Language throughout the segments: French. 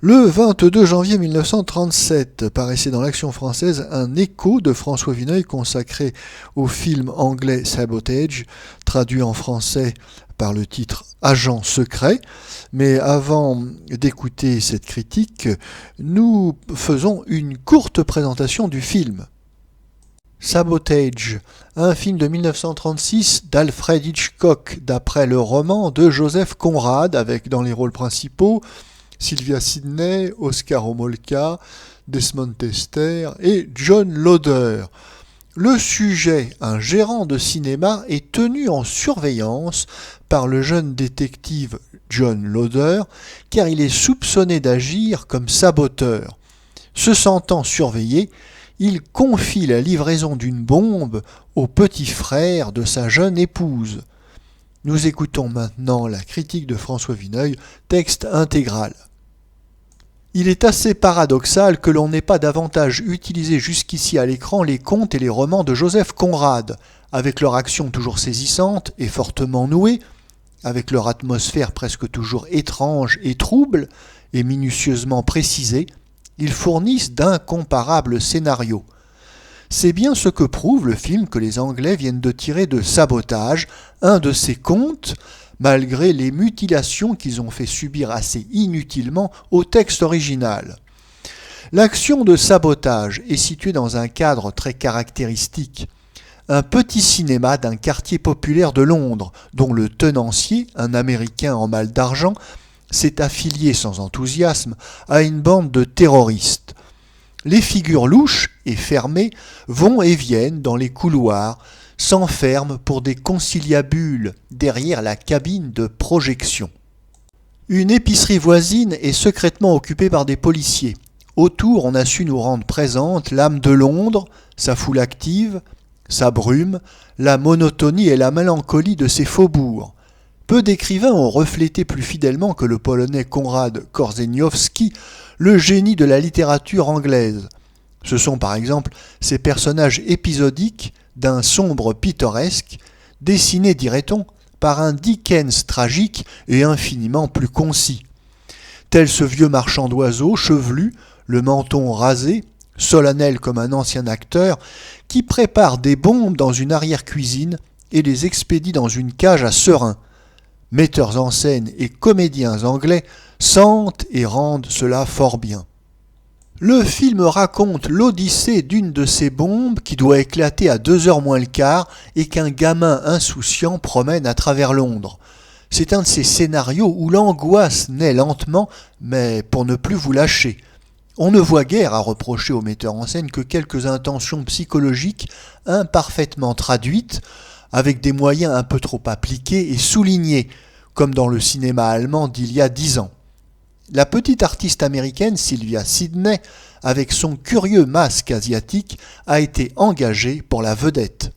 Le 22 janvier 1937 paraissait dans l'Action française un écho de François Vineuil consacré au film anglais Sabotage, traduit en français par le titre Agent secret. Mais avant d'écouter cette critique, nous faisons une courte présentation du film. Sabotage, un film de 1936 d'Alfred Hitchcock d'après le roman de Joseph Conrad avec dans les rôles principaux Sylvia Sidney, Oscar Homolka, Desmond Tester et John Loder. Le sujet, un gérant de cinéma, est tenu en surveillance par le jeune détective John Loder car il est soupçonné d'agir comme saboteur. Se sentant surveillé, il confie la livraison d'une bombe au petit frère de sa jeune épouse. Nous écoutons maintenant la critique de François Vineuil, texte intégral. Il est assez paradoxal que l'on n'ait pas davantage utilisé jusqu'ici à l'écran les contes et les romans de Joseph Conrad, avec leur action toujours saisissante et fortement nouée, avec leur atmosphère presque toujours étrange et trouble, et minutieusement précisée, ils fournissent d'incomparables scénarios. C'est bien ce que prouve le film que les Anglais viennent de tirer de Sabotage, un de ces contes, malgré les mutilations qu'ils ont fait subir assez inutilement au texte original. L'action de Sabotage est située dans un cadre très caractéristique. Un petit cinéma d'un quartier populaire de Londres, dont le tenancier, un Américain en mal d'argent, s'est affilié sans enthousiasme à une bande de terroristes. Les figures louches et fermées vont et viennent dans les couloirs, s'enferment pour des conciliabules derrière la cabine de projection. Une épicerie voisine est secrètement occupée par des policiers. Autour, on a su nous rendre présente l'âme de Londres, sa foule active, sa brume, la monotonie et la mélancolie de ses faubourgs. Peu d'écrivains ont reflété plus fidèlement que le Polonais Konrad Korzeniowski le génie de la littérature anglaise. Ce sont par exemple ces personnages épisodiques d'un sombre pittoresque, dessinés, dirait-on, par un Dickens tragique et infiniment plus concis. Tel ce vieux marchand d'oiseaux, chevelu, le menton rasé, solennel comme un ancien acteur, qui prépare des bombes dans une arrière-cuisine et les expédie dans une cage à serins. Metteurs en scène et comédiens anglais sentent et rendent cela fort bien. Le film raconte l'odyssée d'une de ces bombes qui doit éclater à 2h moins le quart et qu'un gamin insouciant promène à travers Londres. C'est un de ces scénarios où l'angoisse naît lentement, mais pour ne plus vous lâcher. On ne voit guère à reprocher au metteur en scène que quelques intentions psychologiques imparfaitement traduites, avec des moyens un peu trop appliqués et soulignés, comme dans le cinéma allemand d'il y a 10 ans. La petite artiste américaine Sylvia Sidney, avec son curieux masque asiatique, a été engagée pour la vedette.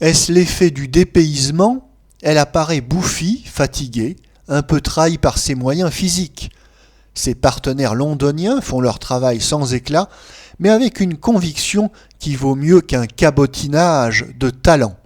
Est-ce l'effet du dépaysement ? Elle apparaît bouffie, fatiguée, un peu trahie par ses moyens physiques. Ses partenaires londoniens font leur travail sans éclat, mais avec une conviction qui vaut mieux qu'un cabotinage de talent.